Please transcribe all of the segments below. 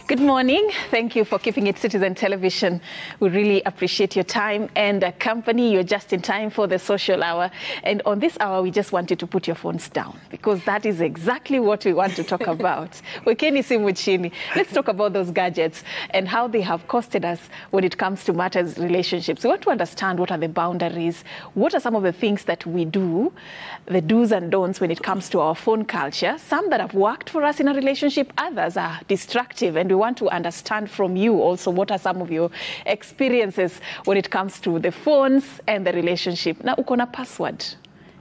Good morning. Thank you for keeping it Citizen Television. We really appreciate your time and company. You're just in time for the social hour. And on this hour, we just want you to put your phones down because that is exactly what we want to talk about. Wekeni simu chini. Let's talk about those gadgets and how they have costed us when it comes to matters relationships. We want to understand what are the boundaries, what are some of the things that we do, the do's and don'ts when it comes to our phone culture. Some that have worked for us in a relationship, others are destructive, and we want to understand from you also what are some of your experiences when it comes to the phones and the relationship. Na uko na password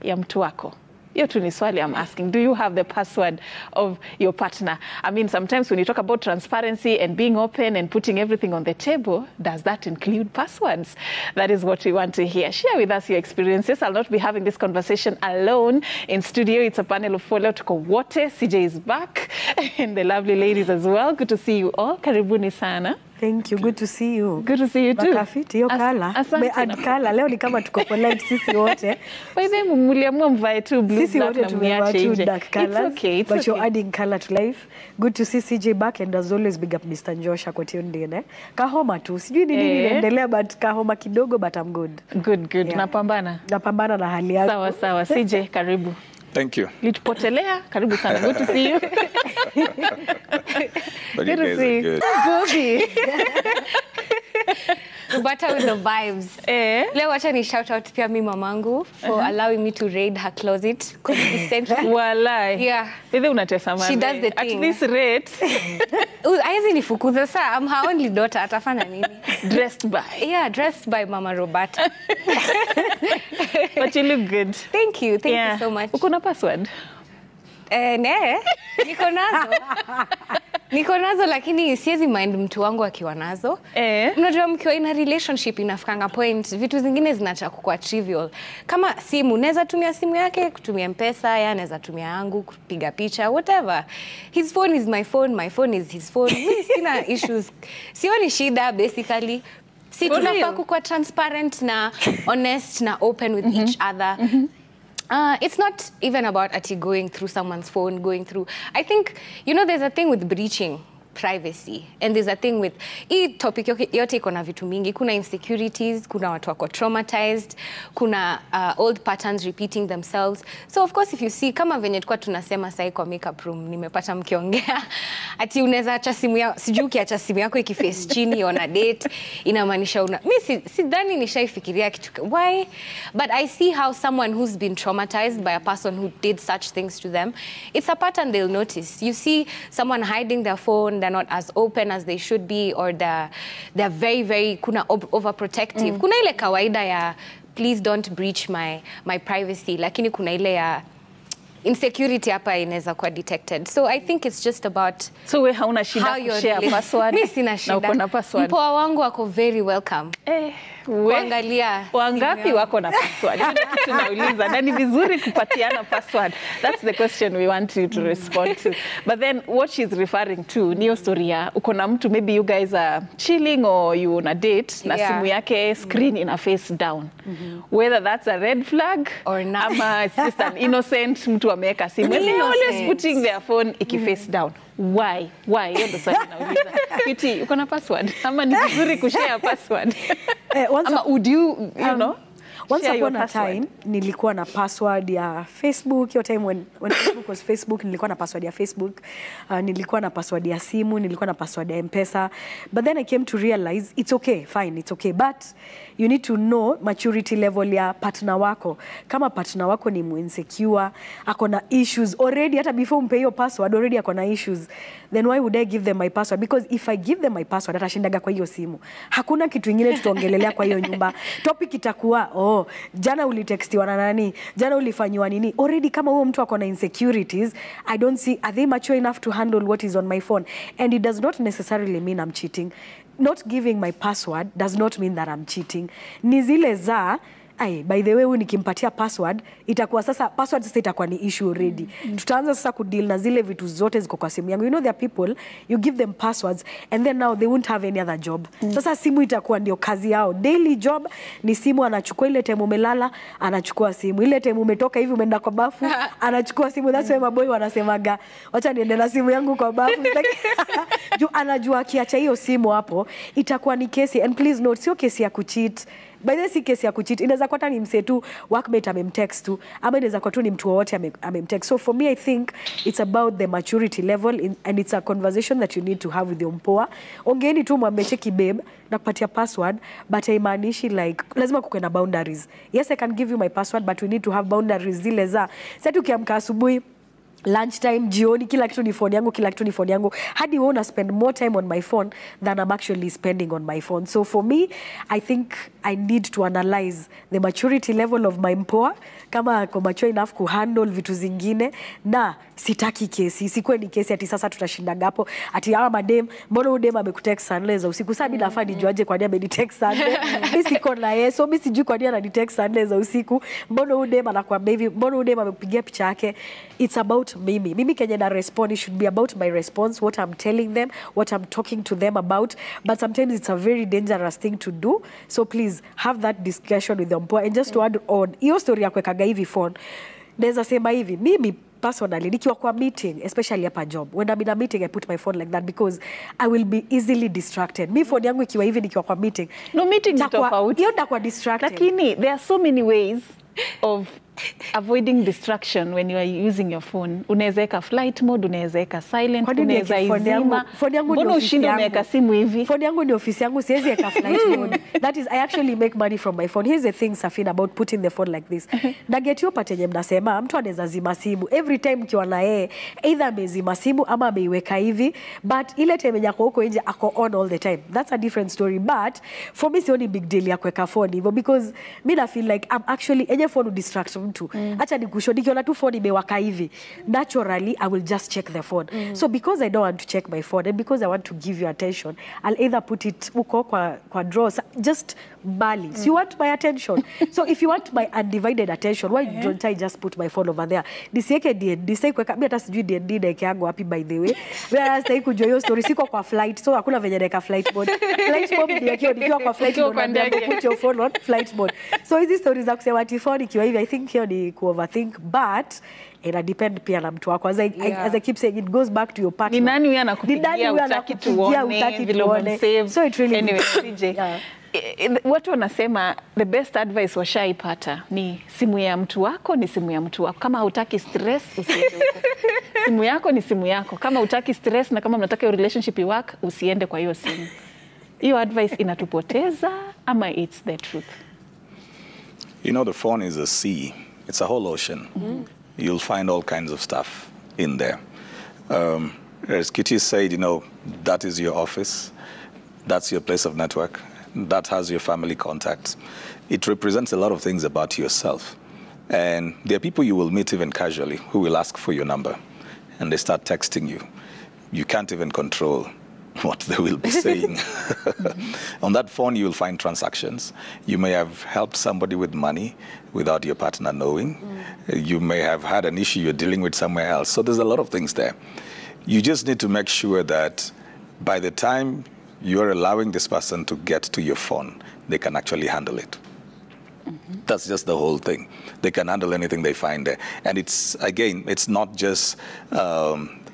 ya mtu wako? Hiyo tu ni swali I'm asking. Do you have the password of your partner? I mean, sometimes when you talk about transparency and being open and putting everything on the table, does that include passwords? That is what we want to hear. Share with us your experiences. I'll not be having this conversation alone in studio. It's a panel of four. Tuko wote. CJ is back and the lovely ladies as well. Good to see you all. Karibuni sana. Thank you. Good to see you. Good to see you too. Makafiti, yo kala. Me add kala. Leo ni kama tuko polite sisi wote. By the way, muliamua mvae tu blue, sisi black wote na mniache nje. dark colors. It's okay. It's but okay. You're adding color to life. Good to see CJ back, and as always big up Mr. Njosha kwa tiondine. Kahoma tu. Sijui nini inaendelea but kahoma kidogo, but I'm good. Good. Yeah. Napambana na hali yako. Sawa. CJ, karibu. Thank you. Litupotelea, karibu sana. Good to see you. But you guys are good. Bobby. Better with the vibes. Leo wacha ni shout out pia mi mamangu for allowing me to raid her closet consistently. Walai. Yeah. Hivi unatesa mama. She does the thing. At this rate. Haizi nifukuza saa. I'm her only daughter. Atafanya nini? Dressed by. Yeah, dressed by Mama Roberta. But you look good. Thank you. Thank you so much. Uko na password? Niko nazo lakini siwezi mind mtu wangu akiwa nazo. Unajua mkiwa in a relationship inafikanga point vitu zingine zinaacha kuwa trivial. Kama simu, naweza tumia simu yake kutumia M-Pesa, yeye anaweza tumia yangu kupiga picha, whatever. His phone is my phone is his phone. Mimi sina issues. Sioni shida basically. Si tunafaa kuwa transparent na honest na open with each other. It's not even about going through someone's phone, I think, there's a thing with breaching privacy, and there's a thing with topic yote iko na vitu mingi. Kuna insecurities, kuna watu wako traumatized, kuna old patterns repeating themselves. So of course if you see, kama venye tukua tunasema sai kwa makeup room, nimepata mkiongea ati unaweza acha simu yako, sijui ukiacha simu yako ikiface chini on a date inamaanisha mimi sidhani nishaifikiria kitu. Why? But I see how someone who's been traumatized by a person who did such things to them, it's a pattern they'll notice. You see someone hiding their phone, they're not as open as they should be, or they're very, very overprotective. Kuna ile kawaida ya please don't breach my privacy, lakini kuna ile ya insecurity hapa inaweza kuwa detected. So I think it's just about so we hauna shida kushare password. Mimi sina shida. Na uko na password. Mpoa wangu wako very welcome. Kuangalia wangapi wako na password? Tunauliza na ni vizuri kupatiana password. That's the question we want you to respond to. But then what she's referring to ni story ya uko na mtu, maybe you guys are chilling or you on a date na simu yake screen ina face down. Whether that's a red flag or not. Ama it's just an innocent mtu ameweka simu. They're always putting their phone face down. Why? Hiyo ndo swali nauliza. Kiti, uko na password? Ama ni vizuri kushare password? Ama would you know? Once upon a time, nilikuwa na password ya Facebook. Your time when Facebook was Facebook, nilikuwa na password ya Facebook. Nilikuwa na password ya simu, nilikuwa na password ya M-Pesa. But then I came to realize it's okay, fine, it's okay. But you need to know maturity level ya partner wako. Kama partner wako ni insecure, ako na issues already, hata before umpe hiyo password already ako na issues, then why would I give them my password? Because if I give them my password, atashindaga kwa hiyo simu. Hakuna kitu ingine tutaongelelea kwa hiyo nyumba. Topic itakuwa jana ulitextiwa na nani, jana ulifanywa nini. Already kama huyo mtu ako na insecurities, I don't see, are they mature enough to handle what is on my phone? And it does not necessarily mean I'm cheating. Not giving my password does not mean that I'm cheating. Ni zile za by the way, nikimpatia password, itakuwa sasa, password sasa itakuwa ni issue already. Tutaanza sasa kudeal na zile vitu zote ziko kwa simu yangu. You know, there are people, you give them passwords, and then now they won't have any other job. Sasa simu itakuwa ndio kazi yao. Daily job ni simu, anachukua ile time umelala, anachukua simu. Ile time umetoka hivi umeenda kwa bafu, anachukua simu. That's why maboy wanasemaga, wacha niende na simu yangu kwa bafu. Juu anajua akiacha hiyo simu hapo, itakuwa ni kesi. And please note, sio kesi ya kucheat. By the way, si kesi ya kucheat. Inaweza kuwa ni mse tu, workmate amemtext tu, ama inaweza kuwa tu ni mtu wowote amemtext. So for me, I think it's about the maturity level and it's a conversation that you need to have with your mpoa. Ongeeni tu mwambie cheki babe, nakupatia password, but haimaanishi like lazima kuwe na boundaries. Yes, I can give you my password, but we need to have boundaries zile za. Sasa ukiamka asubuhi, lunchtime, jioni, kila kitu ni phone yangu, kila kitu ni phone yangu. Hadi wewe una spend more time on my phone than I'm actually spending on my phone. So for me, I think I need to analyze the maturity level of my mpoa, kama ako mature enough kuhandle vitu zingine, na sitaki kesi. Sikuwe ni kesi ati sasa tutashinda gapo. Ati hawa madem, mbona udem amekutext saa 4 za usiku? Sasa mimi nafaa nijuaje kwa nini amenitext saa 4? Mimi siko na yeye, so mimi sijui kwa nini ananitext saa 4 za usiku. Mbona udem anakuambia hivi? Mbona udem amekupigia picha yake? It's about mimi kenye na respond, it should be about my response, what I'm telling them, what I'm talking to them about. But sometimes it's a very dangerous thing to do. So please have that discussion with them. And just to add on, hiyo story ya kuwekaga hivi phone, naweza sema hivi, mimi personally, nikiwa kwa meeting, especially hapa job, when I'm in a meeting, I put my phone like that because I will be easily distracted. Mi phone yangu ikiwa hivi nikiwa kwa meeting. No, meeting ni tofauti. Hiyo nitakuwa distracted. Lakini there are so many ways of avoiding distraction when you are using your phone. Unaweza weka flight mode, unaweza weka silent, unaweza izima. Mbona ushinde umeweka simu hivi? Phone yangu ni ofisi yangu, siwezi weka flight mode. That is, I actually make money from my phone. Here's the thing, Safina, about putting the phone like this. Nugget hiyo patenye mnasema, mtu anaweza zima simu. Every time mkiwa na yeye, either amezima simu ama ameiweka hivi, but ile time yako huko nje ako on all the time. That's a different story. But for me, sioni big deal ya kuweka phone hivyo because mimi na feel like I'm actually, enye phone distract mtu. Acha nikushodiki tu phone imewaka hivi. Naturally, I will just check the phone. So because I don't want to check my phone and because I want to give you attention, I'll either put it uko kwa drawers, just bali. So you want my attention. So if you want my undivided attention, why don't I just put my phone over there? Nisiweke DND, nisai kuweka, mimi hata sijui DND na yake yangu wapi by the way. Wewe sitaki kujua hiyo story, siko kwa flight, so hakuna venye naeka flight mode. Flight mode ni yake, nikiwa kwa flight mode, put your phone on flight mode. So hizi stories za kusema ati phone ikiwa hivi, I think hiyo ni overthink, but ina depend pia na mtu wako. As I keep saying, it goes back to your partner. Ni nani huyu anakupigia utaki tuone vile umemsave? So it really anyway, CJ. Watu wanasema the best advice washaipata ni simu ya mtu wako ni simu ya mtu wako. Kama hutaki stress usiende huko. Simu yako ni simu yako. Kama hutaki stress na kama mnataka your relationship work, usiende kwa hiyo simu. Hiyo advice inatupoteza ama it's the truth? You know, the phone is a sea. It's a whole ocean. You'll find all kinds of stuff in there. As Kitty said, you know, that is your office. That's your place of network. That has your family contacts. It represents a lot of things about yourself. And there are people you will meet even casually who will ask for your number. And they start texting you. You can't even control what they will be saying. On that phone, you will find transactions. You may have helped somebody with money without your partner knowing. You may have had an issue you're dealing with somewhere else. So there's a lot of things there. You just need to make sure that by the time you're allowing this person to get to your phone, they can actually handle it. That's just the whole thing. They can handle anything they find there. And it's, again, it's not just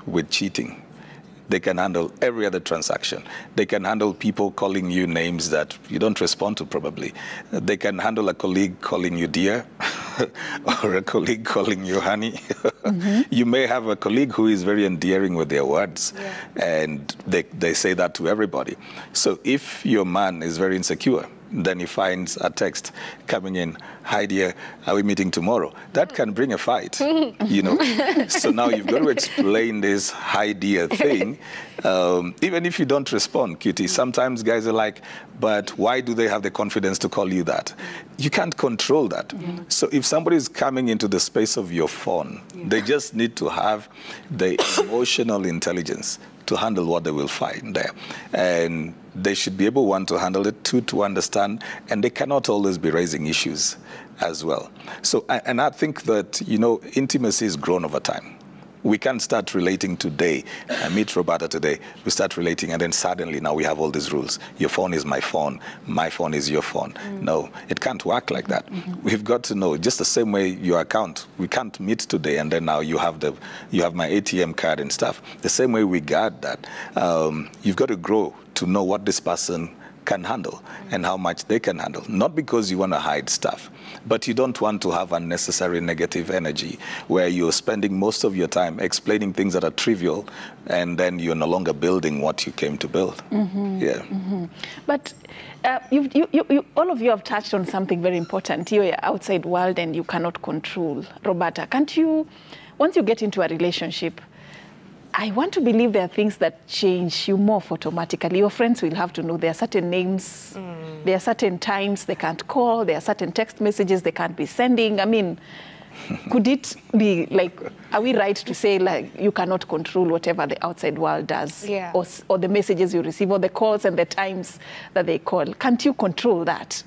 with cheating. They can handle every other transaction. They can handle people calling you names that you don't respond to probably. They can handle a colleague calling you dear or a colleague calling you honey. You may have a colleague who is very endearing with their words, and they say that to everybody. So if your man is very insecure, then he finds a text coming in, hi dear, are we meeting tomorrow? That can bring a fight, you know. So now you've got to explain this hi dear thing, even if you don't respond, Cutie. Sometimes guys are like, but why do they have the confidence to call you that? You can't control that. So if somebody is coming into the space of your phone, they just need to have the emotional intelligence to handle what they will find there. And they should be able, one, to handle it, two, to understand, and they cannot always be raising issues as well. So, and I think that, you know, intimacy is grown over time. We can't start relating today. I meet Roberta today, we start relating, and then suddenly now we have all these rules. Your phone is my phone is your phone. No, it can't work like that. We've got to know, just the same way your account, we can't meet today and then now you have my ATM card and stuff. The same way we guard that. You've got to grow to know what this person can handle and how much they can handle. Not because you want to hide stuff, but you don't want to have unnecessary negative energy where you're spending most of your time explaining things that are trivial and then you're no longer building what you came to build. But you all of you have touched on something very important. You're outside world and you cannot control. Roberta, can't you, once you get into a relationship, I want to believe there are things that change you more automatically. Your friends will have to know there are certain names, there are certain times they can't call, there are certain text messages they can't be sending. I mean, could it be like, are we right to say like you cannot control whatever the outside world does? Yeah. Or the messages you receive or the calls and the times that they call? Can't you control that?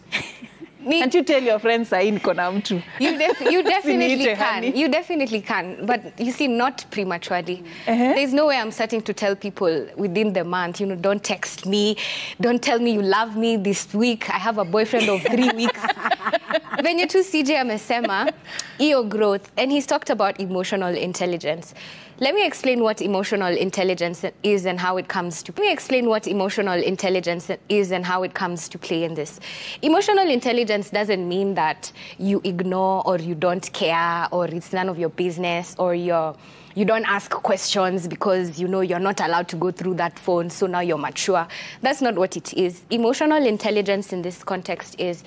Can't you tell your friends You definitely can. You definitely can. But you see, not prematurely. There's no way I'm starting to tell people within the month, you know, don't text me, don't tell me you love me this week. I have a boyfriend of 3 weeks. When you two CJ amesema, iyo growth, and he's talked about emotional intelligence. Let me explain what emotional intelligence is and how it comes to play. In this. Emotional intelligence doesn't mean that you ignore or you don't care or it's none of your business or you don't ask questions because you know you're not allowed to go through that phone, so now you're mature. That's not what it is. Emotional intelligence in this context is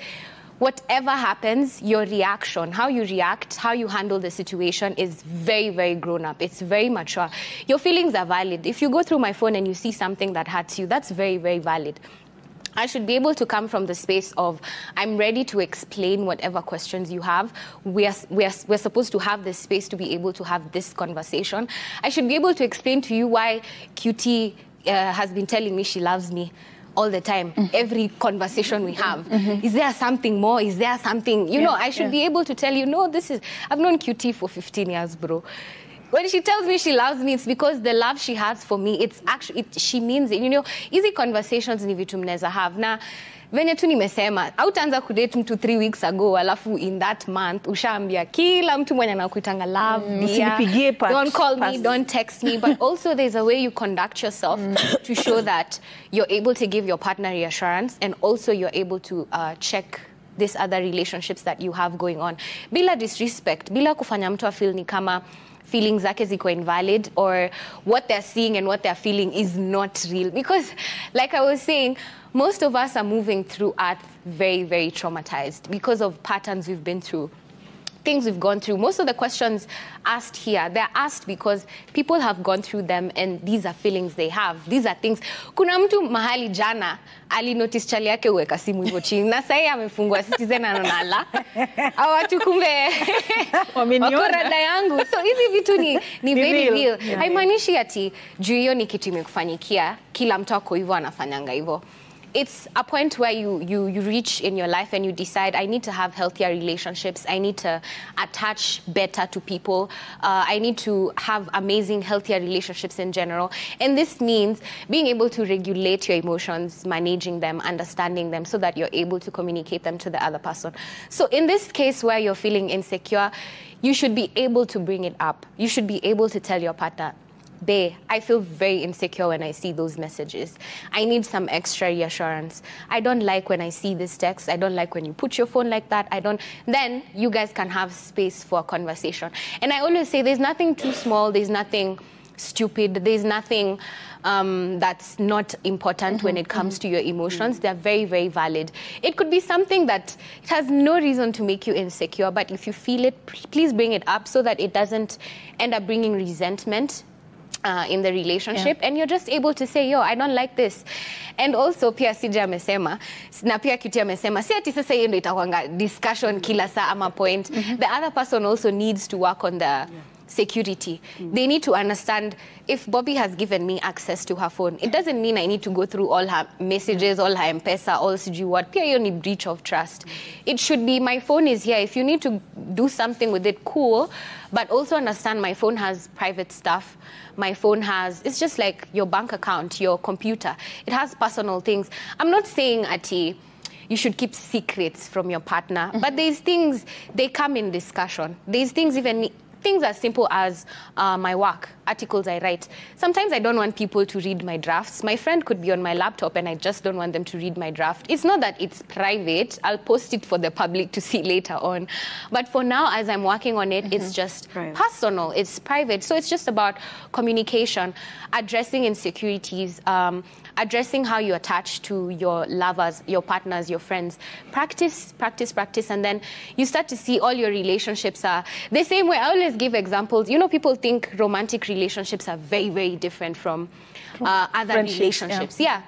whatever happens, your reaction, how you react, how you handle the situation is very, very grown up. It's very mature. Your feelings are valid. If you go through my phone and you see something that hurts you, that's very, very valid. I should be able to come from the space of, I'm ready to explain whatever questions you have. We're supposed to have this space to be able to have this conversation. I should be able to explain to you why QT has been telling me she loves me all the time, every conversation we have. Is there something more? Is there something, you know, I should be able to tell you, no, I've known QT for 15 years, bro. When she tells me she loves me, it's because the love she has for me, it's actually, she means it. You know, easy conversations ni vitu mnaweza have. Na, venye tu nimesema, hautaanza kudate mtu 3 weeks ago, alafu in that month, ushaambia kila mtu mwenye anakuitanga love, dear, don't call me, don't text me. But also there's a way you conduct yourself to show that you're able to give your partner reassurance and also you're able to check these other relationships that you have going on. Bila disrespect, bila kufanya mtu feel ni kama feelings zake ziko invalid or what they're seeing and what they're feeling is not real. Because like I was saying, most of us are moving through earth very, very traumatized because of patterns we've been through, things we've gone through. Most of the questions asked here, they're asked because people have gone through them and these are feelings they have. These are things. Kuna mtu mahali jana ali notice chali yake uweka simu hivyo chini na sasa amefungwa Citizen anala. Awatu kumbe wakorada yangu. So hizi vitu ni very real. Haimaanishi ati juu hiyo ni kitu imekufanyikia kila mtu ako hivyo anafanyanga hivyo. It's a point where you reach in your life and you decide, I need to have healthier relationships. I need to attach better to people. I need to have amazing, healthier relationships in general. And this means being able to regulate your emotions, managing them, understanding them so that you're able to communicate them to the other person. So in this case where you're feeling insecure, you should be able to bring it up. You should be able to tell your partner, babe, I feel very insecure when I see those messages. I need some extra reassurance. I don't like when I see this text. I don't like when you put your phone like that. Then you guys can have space for a conversation. And I always say there's nothing too small. There's nothing stupid. There's nothing that's not important when it comes to your emotions. They're very, very valid. It could be something that it has no reason to make you insecure, but if you feel it, please bring it up so that it doesn't end up bringing resentment in the relationship, and you're just able to say, yo, I don't like this. And also pia CJ amesema na pia QT amesema si ati sasa hiyo ndio itakuanga discussion kila saa ama point. The other person also needs to work on security. They need to understand if Bobby has given me access to her phone, it doesn't mean I need to go through all her messages, all her M-Pesa, all sijui what. Pia hiyo ni breach of trust. It should be my phone is here. If you need to do something with it, cool. But also understand my phone has private stuff. My phone has, it's just like your bank account, your computer. It has personal things. I'm not saying, Ati, you should keep secrets from your partner. But there's things, they come in discussion. There's things even, things as simple as my work, articles I write. Sometimes I don't want people to read my drafts. My friend could be on my laptop and I just don't want them to read my draft. It's not that it's private. I'll post it for the public to see later on. But for now, as I'm working on it, it's just personal. It's private. So it's just about communication, addressing insecurities, addressing how you attach to your lovers, your partners, your friends. Practice, practice, practice, and then you start to see all your relationships are the same way. I always give examples. You know, people think romantic relationships are very, very different from other relationships. Yeah.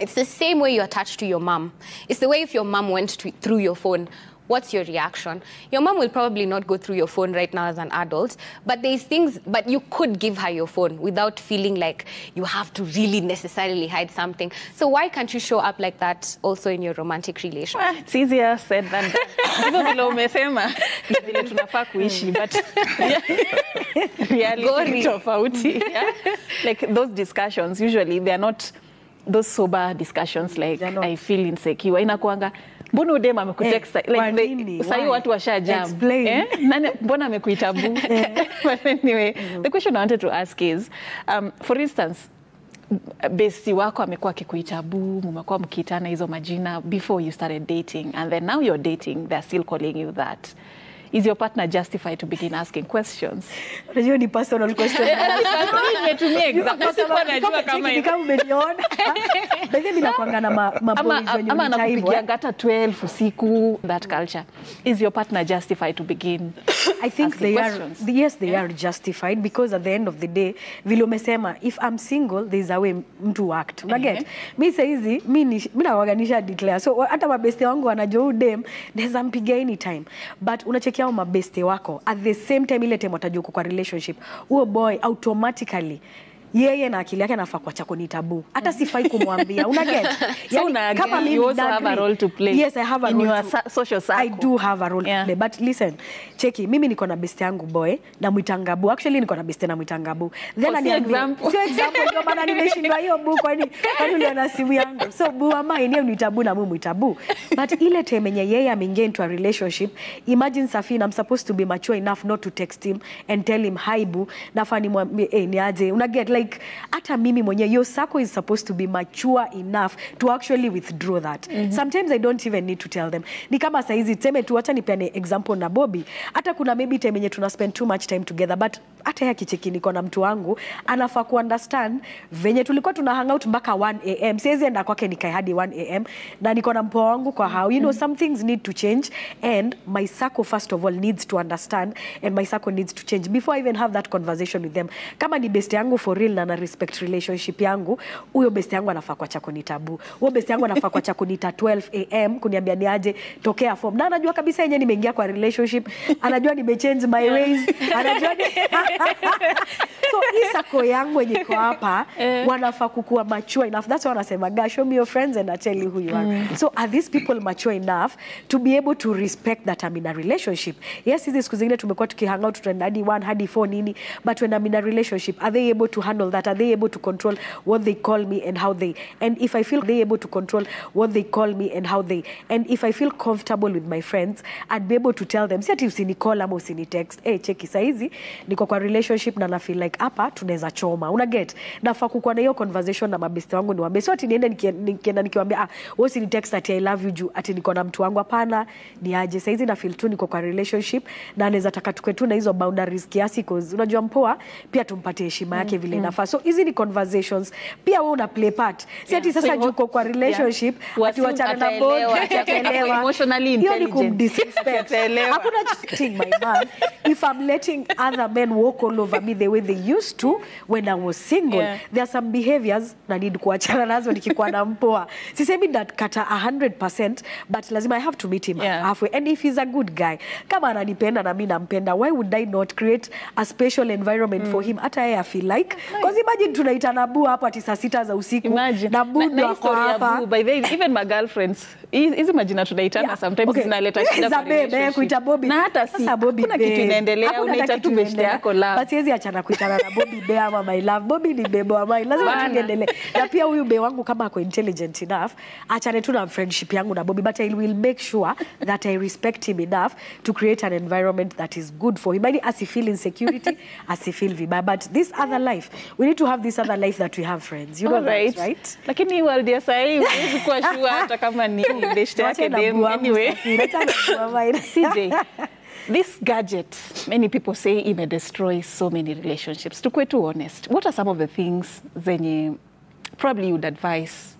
It's the same way you attach to your mom. It's the way if your mom went through your phone, what's your reaction? Your mom will probably not go through your phone right now as an adult, but there's things, but you could give her your phone without feeling like you have to really necessarily hide something. So why can't you show up like that also in your romantic relationship? Well, it's easier said than done. Hivyo vile umesema, vile tunafaa kuishi, but reality tofauti. Like those discussions, usually they are not those sober discussions like I feel insecure. Inakuanga mbona udema amekutext like sasa watu washajam. Nani mbona amekuita boo? But anyway, the question I wanted to ask is for instance, besti wako amekuwa akikuita boo, mmekuwa mkiitana hizo majina before you started dating, and then now you're dating, they're still calling you that. Is your partner justified to begin asking questions? Unajua ni personal question. Nimetumia example. Sikuwa najua kama hivi. Kama umeniona. Basi mimi nakwanga na maboys wenye ama anakupigia hata 12 usiku, that culture. Is your partner justified to begin? I think they questions? Are. Yes, they are justified, because at the end of the day, vile umesema, if I'm single, there's a way mtu act. Unaget? Mimi saizi mimi nawaganisha declare. So hata mabeste wangu wanajua udem, naweza mpigia anytime. But unacheki hao mabeste wako at the same time ile time watajua kwa relationship, huo boy automatically yeye na akili yake anafaa kwa chako ni tabu. Hata sifai kumwambia. Una get? Yani, kama mimi you also have a role to play. Yes, I have a in role your social circle. I do have a role to play. But listen, cheki, mimi niko na best yangu boy na mwitanga boo. Actually niko na best na mwitanga boo. Then an example. Sio example ndio maana nimeshindwa hiyo boo, kwani uliona simu yangu. So boo ama yeye ni tabu na mimi mwitabu. But ile time yenye yeye ameingia into a relationship, imagine Safina, I'm supposed to be mature enough not to text him and tell him hi boo. Nafa ni mwambie ni aje. Una get like hata mimi mwenye your circle is supposed to be mature enough to actually withdraw that. Sometimes I don't even need to tell them. Ni kama saizi tuseme tu, acha nipeane example na Bobby. Hata kuna maybe time yenye tuna spend too much time together, but hata yeye kicheki niko na mtu wangu anafaa ku understand venye tulikuwa tuna hang out mpaka 1 am. Siwezi enda kwake nikae hadi 1 am na niko na mpoa wangu kwa how. You know, some things need to change, and my circle first of all needs to understand, and my circle needs to change before I even have that conversation with them. Kama ni best yangu for real na respect relationship yangu, huyo best yangu anafaa kwa chako ni tabu. Huyo best yangu anafaa kwa chako nita 12 am kuniambia ni aje tokea form. Na anajua kabisa yenyewe nimeingia kwa relationship, anajua nimechange my ways, anajua so isako yangu yenye iko hapa wanafaa kukua mature enough. That's why wanasema show me your friends and I tell you who you are. So are these people mature enough to be able to respect that I'm in a relationship? Yes, hizi siku zingine tumekuwa tukihang out tunaenda hadi 1 hadi 4 nini, but when I'm in a relationship, are they able to handle that? Are they able to control what they call me and how they, and if I feel they able to control what they call me and how they, and if I feel comfortable with my friends, I'd be able to tell them, si ati usinicall ama usinitext, cheki saizi niko kwa relationship na na feel like hapa tunaweza choma. Una get? Nafaa kukuwa na hiyo conversation na mabeste wangu, niwaambie sio ati niende nikienda nikiwaambia wewe usinitext ati I love you juu ati niko na mtu wangu. Hapana, ni aje saizi na feel tu niko kwa relationship na anaweza taka tukwe tu na hizo boundaries kiasi, cause unajua mpoa pia tumpatie heshima yake vile inafaa. So hizi ni conversations pia wewe una play part. Si ati sasa juko kwa relationship ati wachana na bond ataelewa. Emotionally Hiyo ni intelligent. kumdisrespect. Hakuna cheating, my man. If I'm letting other men walk all over me the way they used to when I was single, there are some behaviors na need kuachana nazo nikikuwa na mpoa. Sisemi that kata 100%, but lazima I have to meet him halfway. And if he's a good guy, kama ananipenda na mimi nampenda, why would I not create a special environment for him? Hata yeye feel like, because imagine tunaitana boo hapa ati saa 6 za usiku na boo wako hapa. By the way, even my girlfriends, hizi majina tunaitana sometimes zinaleta shida kwa relationship. Kuita Bobby. Na hata si kuna kitu inaendelea, unaita tu best yako love. Basi hizi achana kuitana na Bobby Bear ama my love. Bobby ni bebo wa mine. Lazima tuendelee. Na pia huyu be wangu kama ako intelligent enough, achane tu na friendship yangu na Bobby, but I will make sure that I respect him enough to create an environment that is good for him. Bali asifeel insecurity, asifeel vibaya. But this other life, we need to have this other life that we have friends. You know that, right? Lakini world ya sasa hivi huwezi kuwa sure hata kama ni best yake dem anyway. CJ, this gadget, many people say it may destroy so many relationships. To be too honest, what are some of the things zenye probably you would advise,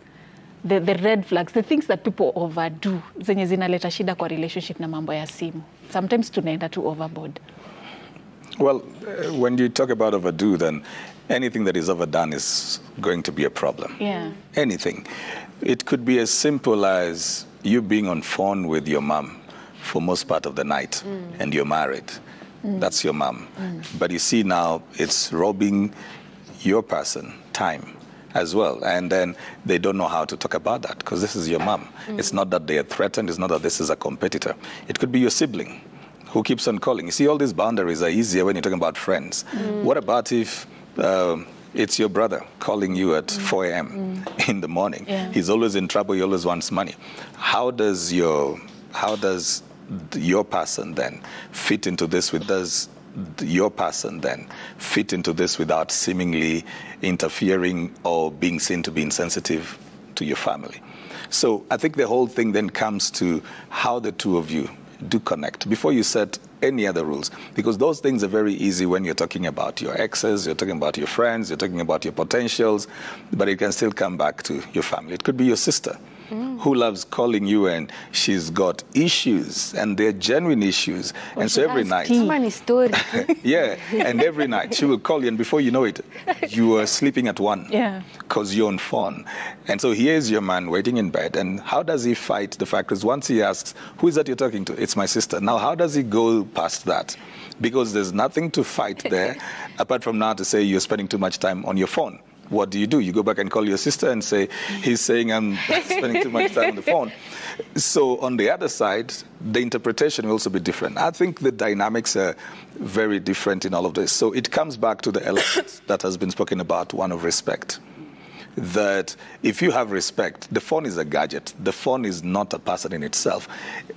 the red flags, the things that people overdo zenye zinaleta shida kwa relationship na mambo ya simu? Sometimes tunaenda too overboard. Well, when you talk about overdo, then anything that is overdone is going to be a problem. Yeah. Anything. It could be as simple as you being on phone with your mom for most part of the night and you're married. That's your mom. But you see now it's robbing your person time as well. And then they don't know how to talk about that because this is your mom. It's not that they are threatened. It's not that this is a competitor. It could be your sibling who keeps on calling. You see, all these boundaries are easier when you're talking about friends. What about if it's your brother calling you at 4 a.m. in the morning? He's always in trouble. He always wants money. How does your person then fit into this? Does your person then fit into this without seemingly interfering or being seen to be insensitive to your family? So I think the whole thing then comes to how the two of you do connect before you set any other rules, because those things are very easy when you're talking about your exes, you're talking about your friends, you're talking about your potentials, but it can still come back to your family. It could be your sister who loves calling you and she's got issues and they're genuine issues. Well, and so every night, yeah, and every night she will call you and before you know it, you are sleeping at 1 because you're on phone. And so here's your man waiting in bed. And how does he fight the fact? Because once he asks, who is that you're talking to? It's my sister. Now, how does he go past that? Because there's nothing to fight there apart from now to say you're spending too much time on your phone. What do? You go back and call your sister and say, he's saying I'm spending too much time on the phone. So on the other side, the interpretation will also be different. I think the dynamics are very different in all of this. So it comes back to the element that has been spoken about, one of respect. That if you have respect, the phone is a gadget. The phone is not a person in itself.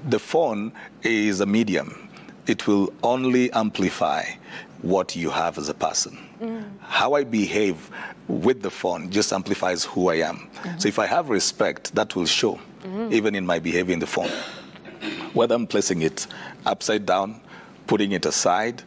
The phone is a medium. It will only amplify what you have as a person. How I behave with the phone just amplifies who I am. So if I have respect, that will show, even in my behavior in the phone. Whether I'm placing it upside down, putting it aside,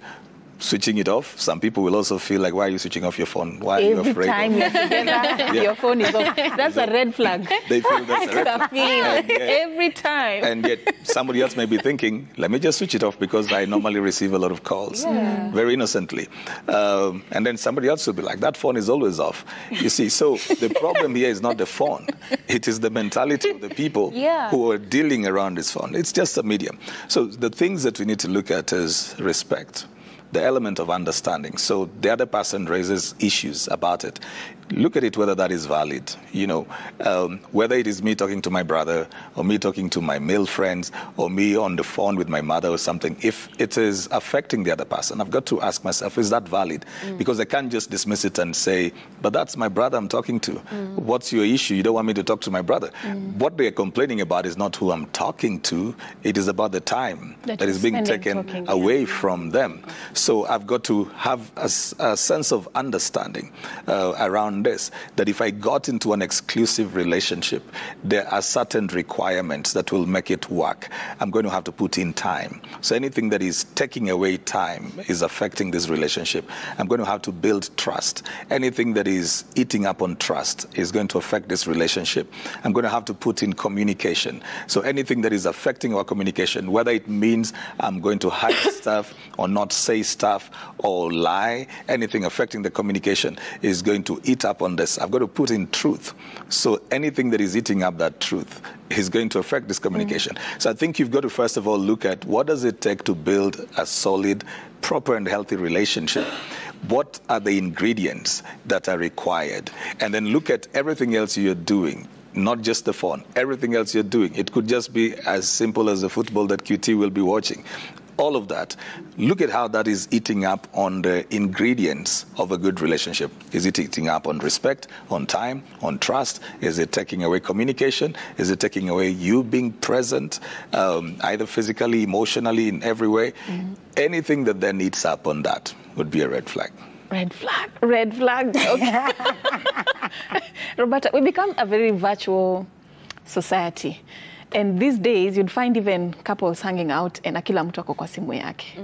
switching it off. Some people will also feel like, why are you switching off your phone? Why are you afraid? Every time you're together, your phone is off. That's a red flag. They feel that's a red flag. Every time. And yet somebody else may be thinking, let me just switch it off because I normally receive a lot of calls, very innocently. And then somebody else will be like, that phone is always off. You see, so the problem here is not the phone. It is the mentality of the people who are dealing around this phone. It's just a medium. So the things that we need to look at is respect, the element of understanding. So the other person raises issues about it. Look at it whether that is valid. You know, whether it is me talking to my brother or me talking to my male friends or me on the phone with my mother or something, if it is affecting the other person, I've got to ask myself, is that valid? Because I can't just dismiss it and say, but that's my brother I'm talking to. What's your issue? You don't want me to talk to my brother. What they're complaining about is not who I'm talking to. It is about the time that is being taken away from them. So I've got to have a sense of understanding around understand this, that if I got into an exclusive relationship, there are certain requirements that will make it work. I'm going to have to put in time. So anything that is taking away time is affecting this relationship. I'm going to have to build trust. Anything that is eating up on trust is going to affect this relationship. I'm going to have to put in communication. So anything that is affecting our communication, whether it means I'm going to hide stuff or not say stuff or lie, anything affecting the communication is going to eat up on this. I've got to put in truth. So anything that is eating up that truth is going to affect this communication. So I think you've got to first of all look at what does it take to build a solid, proper and healthy relationship. What are the ingredients that are required? And then look at everything else you're doing. Not just the phone, everything else you're doing. It could just be as simple as the football that QT will be watching. All of that. Look at how that is eating up on the ingredients of a good relationship. Is it eating up on respect, on time, on trust? Is it taking away communication? Is it taking away you being present, either physically, emotionally, in every way? Anything that then eats up on that would be a red flag. Red flag, red flag. Okay. Roberta, we become a very virtual society. And these days, you'd find even couples hanging out and akila mtu ako kwa simu yake.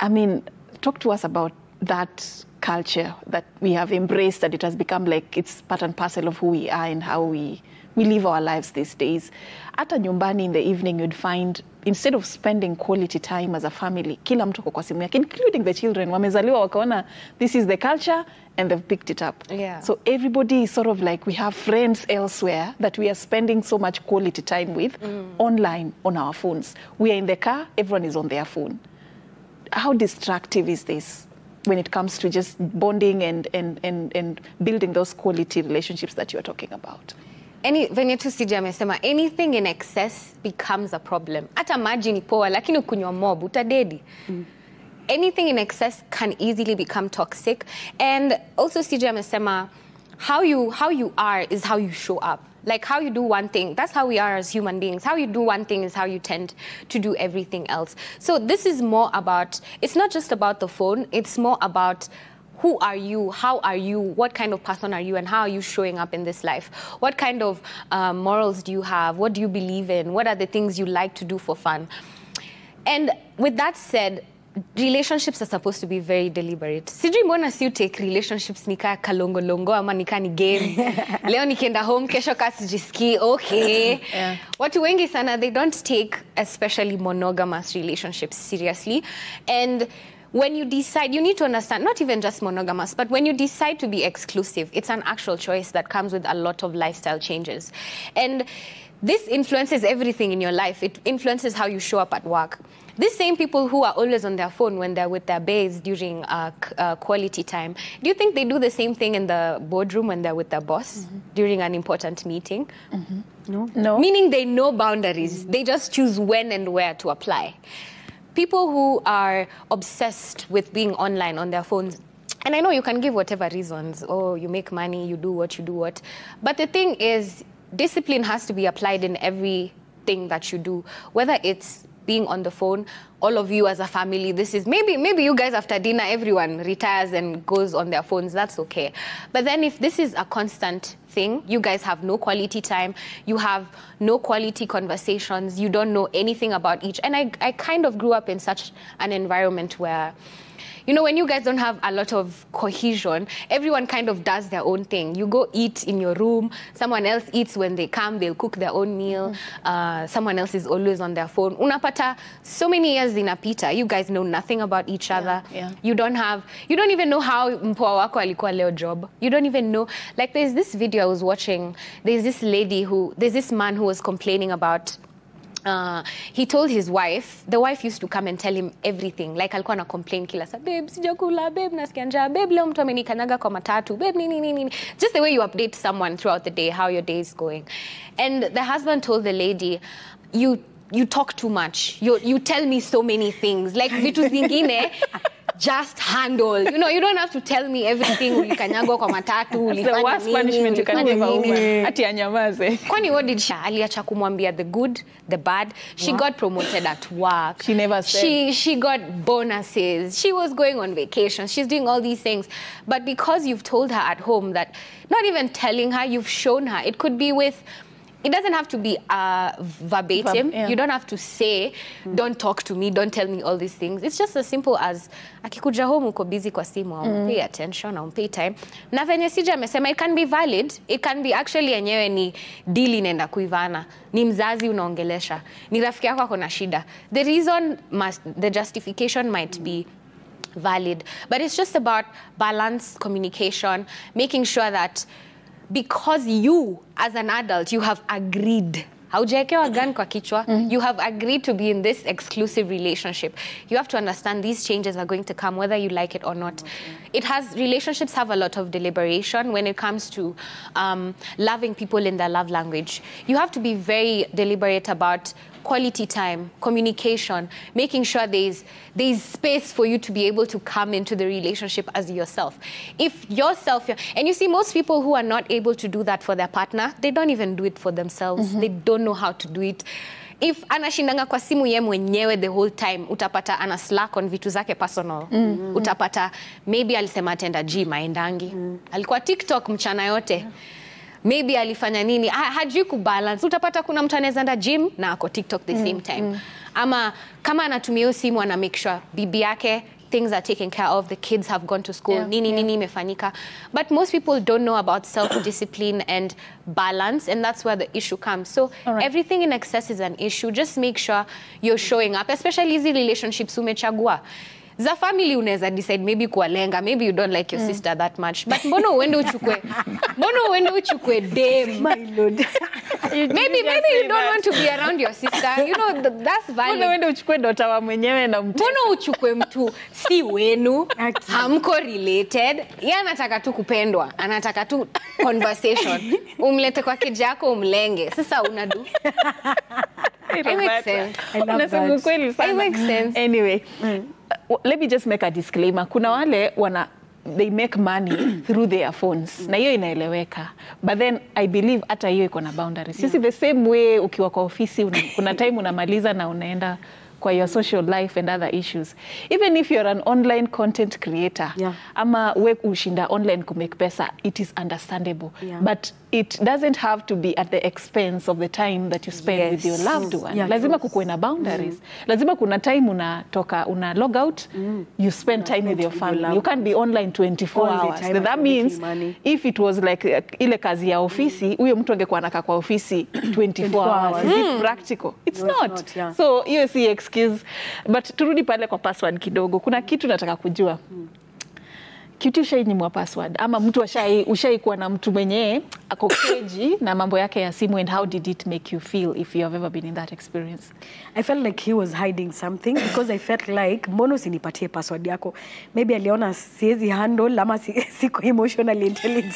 I mean, talk to us about that culture that we have embraced, that it has become like it's part and parcel of who we are and how we live our lives these days. Hata nyumbani in the evening, you'd find, instead of spending quality time as a family, kila mtu kwa simu yake, including the children. Wamezaliwa wakaona this is the culture and they've picked it up. Yeah. So everybody is sort of like, we have friends elsewhere that we are spending so much quality time with online on our phones. We are in the car, everyone is on their phone. How destructive is this when it comes to just bonding and building those quality relationships that you're talking about? Venye tu CJ amesema, anything in excess becomes a problem. Hata maji ni poa, lakini ukunywa mob, utadedi. Anything in excess can easily become toxic. And also CJ amesema, how you are is how you show up. Like how you do one thing, that's how we are as human beings. How you do one thing is how you tend to do everything else. So this is more about, it's not just about the phone, it's more about who are you, how are you, what kind of person are you, and how are you showing up in this life? What kind of morals do you have? What do you believe in? What are the things you like to do for fun? And with that said, relationships are supposed to be very deliberate. Sijui mbona si you take relationships nika kalongolongo ama nika ni game. Leo nikienda home, kesho kasijisiki, okay. Yeah. Watu wengi sana, they don't take especially monogamous relationships seriously. And when you decide, you need to understand, not even just monogamous, but when you decide to be exclusive, it's an actual choice that comes with a lot of lifestyle changes. And this influences everything in your life. It influences how you show up at work. These same people who are always on their phone when they're with their babes during quality time, do you think they do the same thing in the boardroom when they're with their boss during an important meeting? No. Meaning they know boundaries. They just choose when and where to apply. People who are obsessed with being online on their phones, and I know you can give whatever reasons, oh, you make money, you do what. But the thing is, discipline has to be applied in everything that you do, whether it's being on the phone, all of you as a family, this is, maybe you guys after dinner, everyone retires and goes on their phones, that's okay. But then if this is a constant thing, you guys have no quality time, you have no quality conversations, you don't know anything about each. And I kind of grew up in such an environment where, you know, when you guys don't have a lot of cohesion, everyone kind of does their own thing. You go eat in your room, someone else eats when they come, they'll cook their own meal, someone else is always on their phone. Unapata, so many years inapita, you guys know nothing about each other. Yeah. You don't even know how mpoa wako alikuwa leo job. You don't even know, like there's this video I was watching, there's this man who was complaining about, he told his wife, the wife used to come and tell him everything. Like alikuwa na complain kila saa, babe, sijakula, babe, nasikia njaa, babe, leo mtu amenikanyaga kwa matatu, babe, nini. Just the way you update someone throughout the day, how your day is going. And the husband told the lady, you talk too much. You tell me so many things. Like vitu zingine, just handle. You know, you don't have to tell me everything. Ulikanyago kwa matatu, It's the worst punishment you can give a woman. Ati anyamaze. Kwani what did she? Aliacha kumwambia the good, the bad. She got promoted at work. She never said. She got bonuses. She was going on vacation. She's doing all these things. But because you've told her at home that, not even telling her, you've shown her. It could be with, it doesn't have to be verbatim. Yeah. You don't have to say, don't talk to me, don't tell me all these things. It's just as simple as, akikuja home uko busy kwa simu, I'll pay attention, I'll pay time. Na venye Sija amesema, it can be valid. It can be actually yenyewe ni deal inaenda kuivana. Ni mzazi unaongelesha. Ni rafiki yako ako na shida. The reason the justification might be valid, but it's just about balance, communication, making sure that because you, as an adult, you have agreed. Haujaekewa gun kwa kichwa. You have agreed to be in this exclusive relationship. You have to understand these changes are going to come whether you like it or not. Relationships have a lot of deliberation when it comes to loving people in their love language. You have to be very deliberate about quality time, communication, making sure there's space for you to be able to come into the relationship as yourself. If yourself, and you see most people who are not able to do that for their partner, they don't even do it for themselves. They don't know how to do it. If anashindanga kwa simu ye mwenyewe the whole time, utapata ana slack on vitu zake personal. Utapata maybe alisema atenda gym aendangi. Alikuwa TikTok mchana yote. Maybe alifanya nini, hajui kubalance. Utapata kuna mtu anaweza enda gym na ako TikTok the same time. Ama kama anatumia hiyo simu ana make sure bibi yake things are taken care of, the kids have gone to school, nini imefanyika. But most people don't know about self-discipline and balance, and that's where the issue comes. So everything in excess is an issue. Just make sure you're showing up, especially easy relationships umechagua. Za family unaweza decide maybe kuwalenga, maybe you don't like your sister that much, but mbona uende uchukue dem? My lord. Maybe you don't want to be around your sister. You know, that's valid. Mbona uende uchukue dota wa mwenyewe na mtu? Mbona uchukue mtu si wenu, hamko related, yeye anataka tu kupendwa, anataka tu conversation. Umlete kwa kijako umlenge. Sasa unadu. It makes sense. I love that. It makes sense. Anyway, let me just make a disclaimer. Kuna wale they make money through their phones. Na hiyo inaeleweka. But then I believe hata hiyo iko na boundaries. You see, the same way ukiwa kwa ofisi kuna time unamaliza na unaenda kwa your social life and other issues. Even if you're an online content creator, ama we ushinda online kumake pesa, it is understandable. But it doesn't have to be at the expense of the time that you spend with your loved one. Lazima kukuwe na boundaries. Lazima kuna time unatoka, log out, you spend time with your family. You can't be online 24 hours. That means if it was like ile kazi ya ofisi, huyo mtu angekuwa anakaa kwa ofisi 24 hours. Is it practical? It's not. So hiyo si excuse. But turudi pale kwa password kidogo. Kuna kitu nataka kujua. Kitu ushainyimwa password ama mtu ushaikuwa na mtu mwenye ako keji na mambo yake ya simu, and how did it make you feel if you have ever been in that experience? I felt like he was hiding something because I felt like mbona usinipatie password yako? Maybe aliona siwezi handle ama siko emotionally intelligent.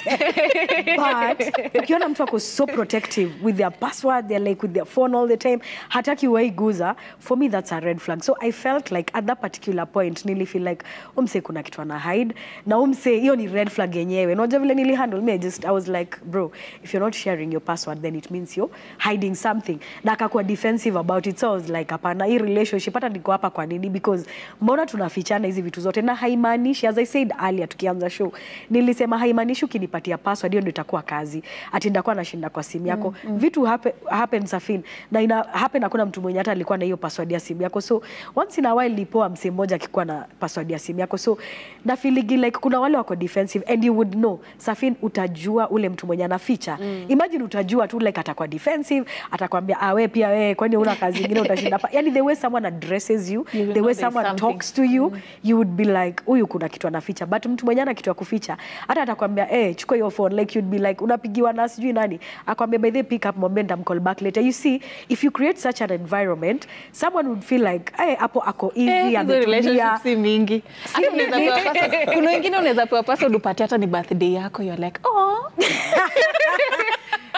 But ukiona mtu ako so protective with their password, they're like with their phone all the time, hataki waiguza, for me that's a red flag. So I felt like at that particular point nili feel like umse kuna kitu ana hide na umse hiyo ni red flag yenyewe. Unajua vile nili handle me, I was like, bro, if you're not sharing your password then it means you're hiding something. Na akakuwa defensive about it. So I was like, hapana, hii relationship hata niko hapa kwa nini? Because mbona tunafichana hizi vitu zote? Na haimaanishi, as I said earlier tukianza show, nilisema haimaanishi ukinipatia password hiyo ndio itakuwa kazi. Ati ndakuwa nashinda kwa simu yako. Vitu happen Safin. Na ina happen hakuna mtu mwenye hata alikuwa na hiyo password ya simu yako. So once in a while lipoa msee mmoja akikuwa na password ya simu yako. So na feeling like kuna wale wako defensive and you would know. Safin, utajua ule mtu mwenye anaficha. Imagine utajua tu like atakuwa defensive, atakwambia we pia wewe kwani una kazi nyingine utashinda hapa. Yani the way someone addresses you, the way someone talks to you, you would be like huyu kuna kitu anaficha. But mtu mwenye ana kitu ya kuficha, hata atakwambia chukua your phone, like you'd be like unapigiwa na sijui nani, akwambia by the pick up moment I'm call back later. You see, if you create such an environment, someone would feel like hapo ako easy, ametulia. Si mingi. Kuna wengine unaweza pewa password upate hata ni birthday yako, you're like, oh.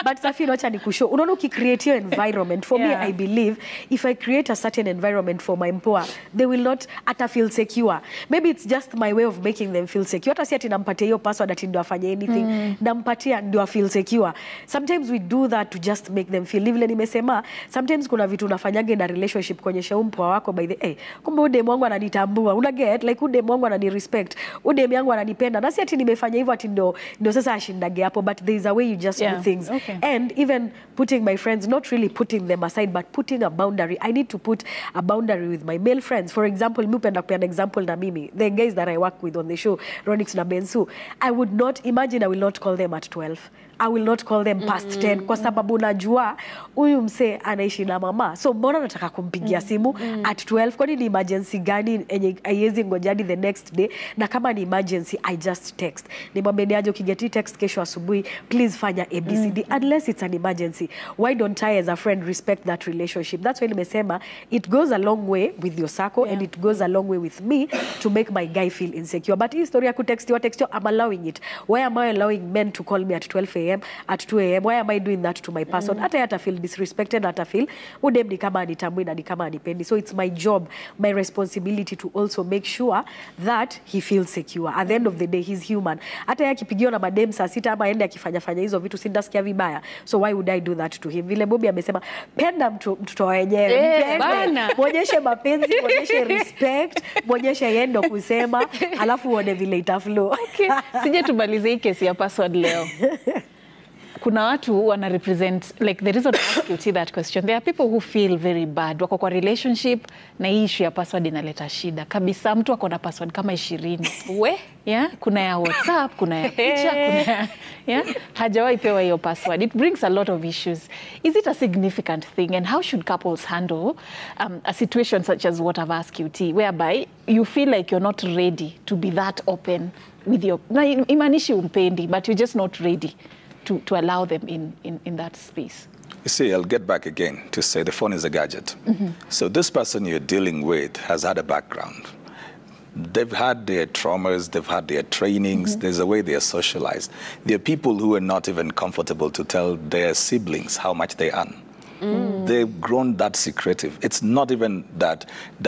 But Safi, wacha nikushow. Unaona ukicreate your environment. For me, I believe if I create a certain environment for my mpoa, they will not feel secure. Maybe it's just my way of making them feel secure. Hata si ati nampatia hiyo password ati ndio afanye anything. Nampatia ndio feel secure. Sometimes we do that to just make them feel. Vile nimesema, sometimes kuna vitu unafanyage na relationship kuonyesha mpoa wako by the kumbe udem wangu ananitambua. Una get like udem wangu ananirespect. Udem yangu ananipenda. Na si ati nimefanya hivyo ati ndio sasa ashindage hapo, but there is a way you just do things. And even putting my friends, not really putting them aside, but putting a boundary. I need to put a boundary with my male friends. For example, mi upenda kupea an example na mimi. The guys that I work with on the show, Ronix na Bensu, I would not imagine I will not call them at 12. I will not call them past 10 kwa sababu najua huyu mse anaishi na mama. So mbona nataka kumpigia simu at 12? Kwani ni emergency gani enye haiwezi ngojadi the next day? Na kama ni emergency, I just text. Nimwambie niaje ukigeti text kesho asubuhi, please fanya ABCD unless it's an emergency. Why don't I as a friend respect that relationship? That's why nimesema it goes a long way with your circle and it goes a long way with me to make my guy feel insecure. But hii story ya kutextiwa, I'm allowing it. Why am I allowing men to call me at 12 a.m. at 2 a.m. Why am I doing that to my person? Hata feel disrespected, hata feel udem ni kama anitambui na ni kama anipendi. So it's my job, my responsibility to also make sure that he feels secure. At the end of the day, he's human. Hata akipigiwa na madem saa sita ama aende akifanya hizo vitu, sindasikia vibaya. So why would I do that to him? Vile Bobby amesema, penda mtoto wenyewe. Mwonyeshe mapenzi, mwonyeshe respect, mwonyeshe yendo kusema, alafu uone vile itaflow. Okay. Sije tumalize hii kesi ya password leo. Kuna watu wana represent, like the reason I ask you that question, there are people who feel very bad. Wako kwa relationship na hii issue ya password inaleta shida. Kabisa mtu ako na password kama 20. Kuna ya WhatsApp, kuna ya picha, kuna ya hajawahi pewa hiyo password. It brings a lot of issues. Is it a significant thing, and how should couples handle a situation such as what I've asked you, T, whereby you feel like you're not ready to be that open with your, na imanishi umpendi, but you're just not ready to allow them in that space? You see, I'll get back again to say the phone is a gadget. So this person you're dealing with has had a background. They've had their traumas, they've had their trainings, there's a way they are socialized. There are people who are not even comfortable to tell their siblings how much they earn. They've grown that secretive. It's not even that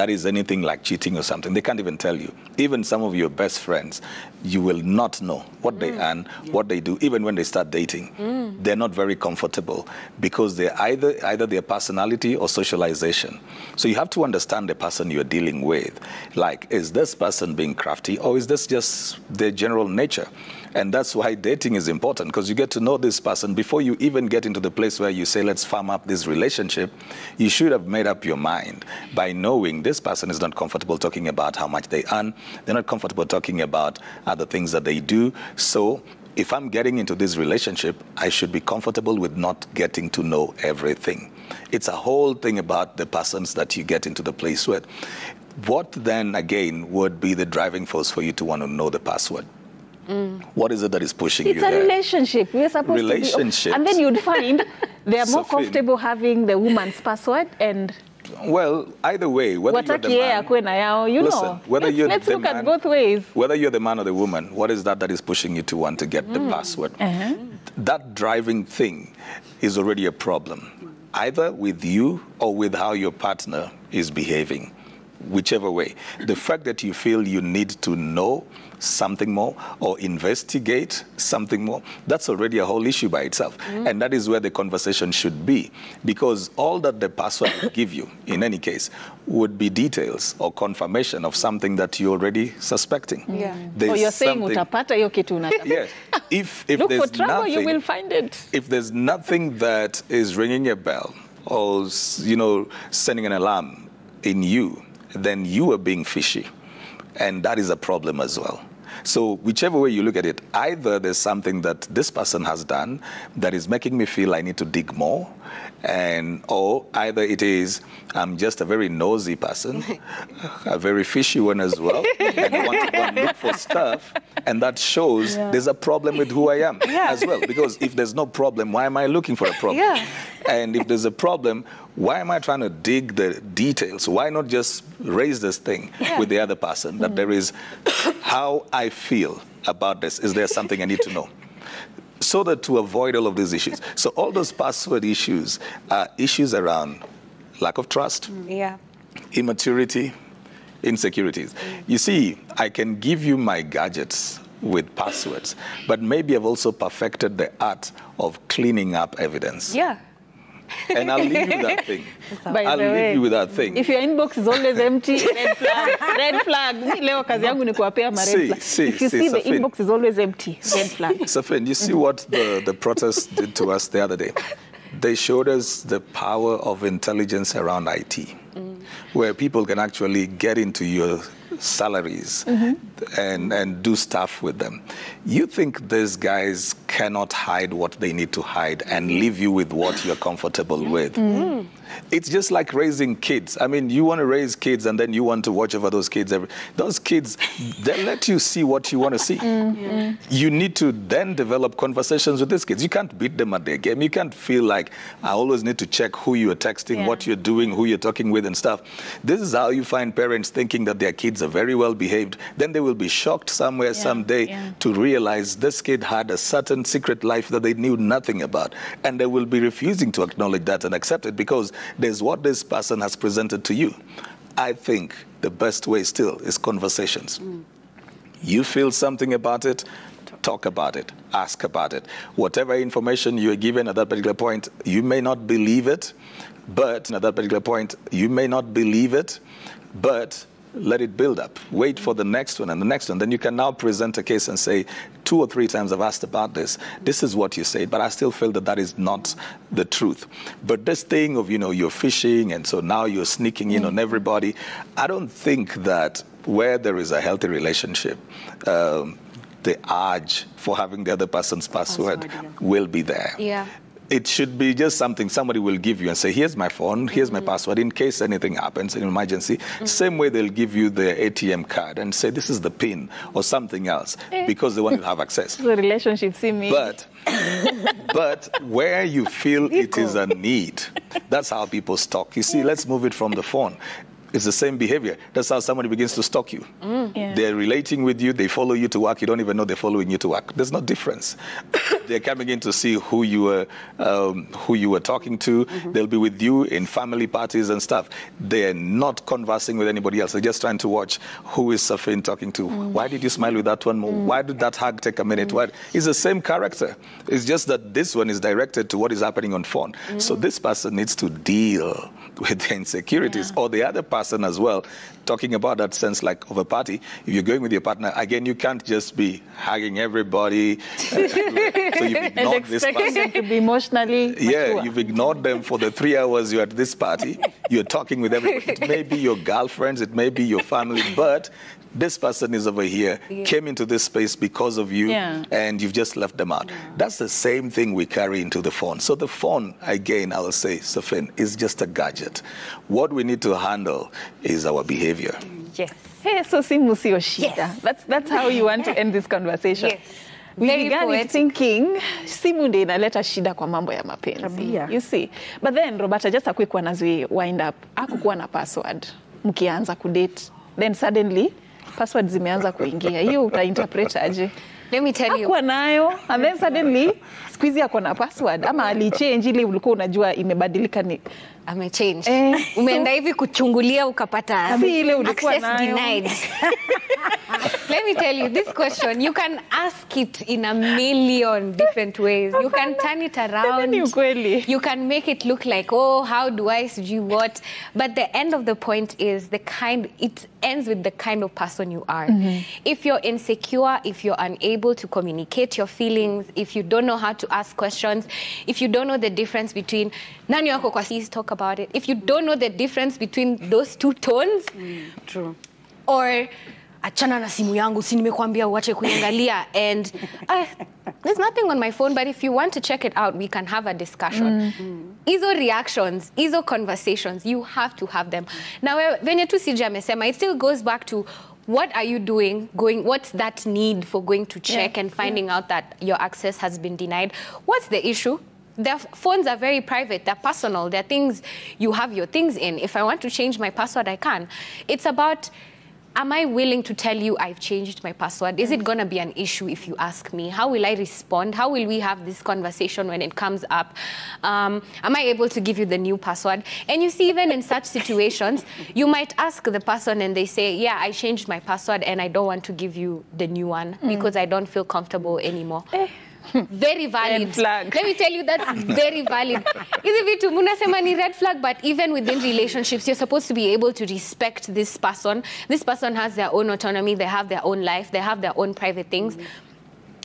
is anything like cheating or something. They can't even tell you. Even some of your best friends, you will not know what they earn, what they do, even when they start dating. They're not very comfortable because they're either their personality or socialization. So you have to understand the person you're dealing with. Like, is this person being crafty, or is this just their general nature? And that's why dating is important, because you get to know this person before you even get into the place where you say, let's farm up this relationship. You should have made up your mind by knowing this person is not comfortable talking about how much they earn. They're not comfortable talking about other things that they do. So if I'm getting into this relationship, I should be comfortable with not getting to know everything. It's a whole thing about the persons that you get into the place with. What then, again, would be the driving force for you to want to know the password? What is it that is pushing you there? It's a relationship. We're supposed to be... And then you'd find they are more comfortable having the woman's password and... Well, either way, whether you're the man... Listen, whether you're let's look at both ways. Whether you're the man or the woman, what is that is pushing you to want to get the password? That driving thing is already a problem, either with you or with how your partner is behaving. Whichever way. The fact that you feel you need to know something more or investigate something more, that's already a whole issue by itself. And that is where the conversation should be, because all that the password will give you, in any case, would be details or confirmation of something that you're already suspecting. So you're saying utapata hiyo kitu unataka. Yes. If look there's for trouble, nothing, you will find it. If there's nothing that is ringing a bell or, you know, sending an alarm in you, then you are being fishy. And that is a problem as well. So whichever way you look at it, either there's something that this person has done that is making me feel I need to dig more, or either it is I'm just a very nosy person, a very fishy one as well, and I want to go and look for stuff, and that shows there's a problem with who I am as well. Because if there's no problem, why am I looking for a problem? And if there's a problem, why am I trying to dig the details? Why not just raise this thing with the other person, that there is how I feel about this? Is there something I need to know? so that to avoid all of these issues. So all those password issues are issues around lack of trust, immaturity, insecurities. You see, I can give you my gadgets with passwords, but maybe I've also perfected the art of cleaning up evidence. Yeah. And I'll leave you that thing. I'll leave you with that thing. If your inbox is always empty, red flag. Red flag. Leo kazi yangu ni kuwapea ma red flag. If you see the inbox is always empty, red flag. Safin, you see what the protests did to us the other day? They showed us the power of intelligence around IT, where people can actually get into your salaries and do stuff with them. You think these guys cannot hide what they need to hide and leave you with what you're comfortable with? It's just like raising kids. I mean, you want to raise kids and then you want to watch over those kids. Those kids, they let you see what you want to see. You need to then develop conversations with these kids. You can't beat them at their game. You can't feel like, I always need to check who you're texting, what you're doing, who you're talking with and stuff. This is how you find parents thinking that their kids are very well behaved. Then they will be shocked somewhere someday to realize this kid had a certain secret life that they knew nothing about. And they will be refusing to acknowledge that and accept it because there's what this person has presented to you. I think the best way still is conversations. You feel something about it, talk about it, ask about it. Whatever information you are given at that particular point, you may not believe it, but at that particular point, you may not believe it, but let it build up. Wait for the next one and the next one. Then you can now present a case and say, 2 or 3 times I've asked about this. This is what you say, but I still feel that that is not the truth. But this thing of, you're fishing and so now you're sneaking in on everybody, I don't think that where there is a healthy relationship, the urge for having the other person's password will be there. Yeah. It should be just something somebody will give you and say, here's my phone, here's my password, in case anything happens in an emergency. Same way they'll give you the ATM card and say, this is the PIN or something else, because they want you to have access. The relationship, see me. But where you feel it is a need, that's how people stalk. You see, let's move it from the phone. It's the same behavior. That's how somebody begins to stalk you. They're relating with you. They follow you to work. You don't even know they're following you to work. There's no difference. They're coming in to see who you were talking to. They'll be with you in family parties and stuff. They're not conversing with anybody else. They're just trying to watch who is Safin talking to. Why did you smile with that one? Why did that hug take a minute? It's the same character. It's just that this one is directed to what is happening on phone. So this person needs to deal with the insecurities, or the other person as well, talking about that sense like of a party. If you're going with your partner, again, you can't just be hugging everybody. So you've ignored this person. Them to be emotionally mature. You've ignored them for the 3 hours you're at this party. You're talking with everybody. It may be your girlfriends, it may be your family, but this person is over here, came into this space because of you, and you've just left them out. That's the same thing we carry into the phone. So the phone, again, I will say, Safin, is just a gadget. What we need to handle is our behavior. Yes. Hey, so simu sio shida. That's how you want to end this conversation. Yes. We began thinking simu ndio inaleta shida kwa mambo ya mapenzi. You see. But then Roberta, just a quick one as we wind up. Hakukuwa na password mkianza kudate. Then suddenly password zimeanza kuingia. Hiyo utainterpret aje? Let me tell you. Hakuwa nayo and then suddenly siku hizi ako na password ama alichange ile ulikuwa unajua imebadilika ni amechange. Umeenda hivi kuchungulia ukapata si ile ulikuwa access denied. Let me tell you, this question, you can ask it in a million different ways. You can turn it around. You can make it look like, oh, how do I do what? But the end of the point is it ends with the kind of person you are. If you're insecure, if you're unable to communicate your feelings, if you don't know how to ask questions, if you don't know the difference between nani wako kwa sis, talk about it. If you don't know the difference between those two tones, True. Or achana na simu yangu, si nimekuambia uache kuangalia, and there's nothing on my phone, but if you want to check it out, we can have a discussion. Hizo reactions, hizo conversations, you have to have them. Now, venye tu CJ amesema, it still goes back to what are you doing, what's that need for going to check and finding out that your access has been denied? What's the issue? Their phones are very private, they're personal, they're things, you have your things in. If I want to change my password, I can. It's about am I willing to tell you I've changed my password? Is it going to be an issue if you ask me? How will I respond? How will we have this conversation when it comes up? Am I able to give you the new password? And you see, even in such situations, you might ask the person and they say, yeah, I changed my password and I don't want to give you the new one because I don't feel comfortable anymore. Very valid. Red flag. Let me tell you, that's very valid. Hizi vitu munasema ni red flag, but even within relationships, you're supposed to be able to respect this person. This person has their own autonomy, they have their own life, they have their own private things.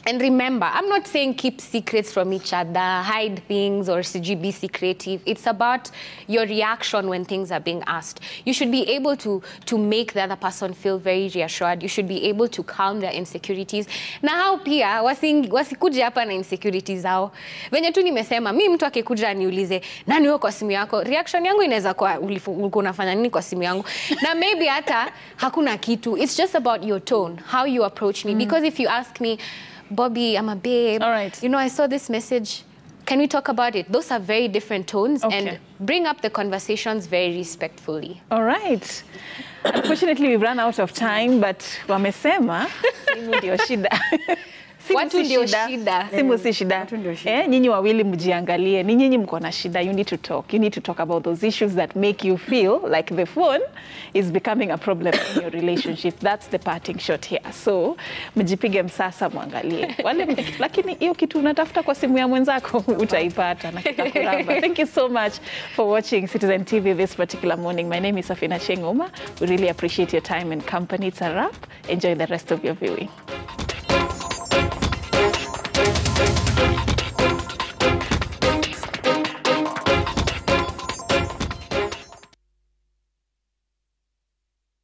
And remember, I'm not saying keep secrets from each other, hide things, or be secretive. It's about your reaction when things are being asked. You should be able to make the other person feel very reassured. You should be able to calm their insecurities. Na hao pia, wasikuja hapa na insecurities zao. Venye tu nimesema, mimi mtu akikuja aniulize, nani wewe kwa simu yako? Reaction yangu inaweza kuwa ulikuwa unafanya nini kwa simu yangu? Na maybe hata hakuna kitu. It's just about your tone, how you approach me. Because if you ask me, Bobby, I'm a babe. All right. You know, I saw this message. Can we talk about it? Those are very different tones, and bring up the conversations very respectfully. All right. Unfortunately, we've run out of time, but wamesema simu ndio shida. Watu ndio shida. Simu si shida. Nyinyi wawili mjiangalie. Ni nyinyi mko na shida. You need to talk. You need to talk about those issues that make you feel like the phone is becoming a problem in your relationship. That's the parting shot here. So, mjipige msasa mwangalie. Lakini hiyo kitu unatafuta kwa simu ya mwenzako utaipata na kitakuramba. Thank you so much for watching Citizen TV this particular morning. My name is Safina Chengoma. We really appreciate your time and company. It's a wrap. Enjoy the rest of your viewing.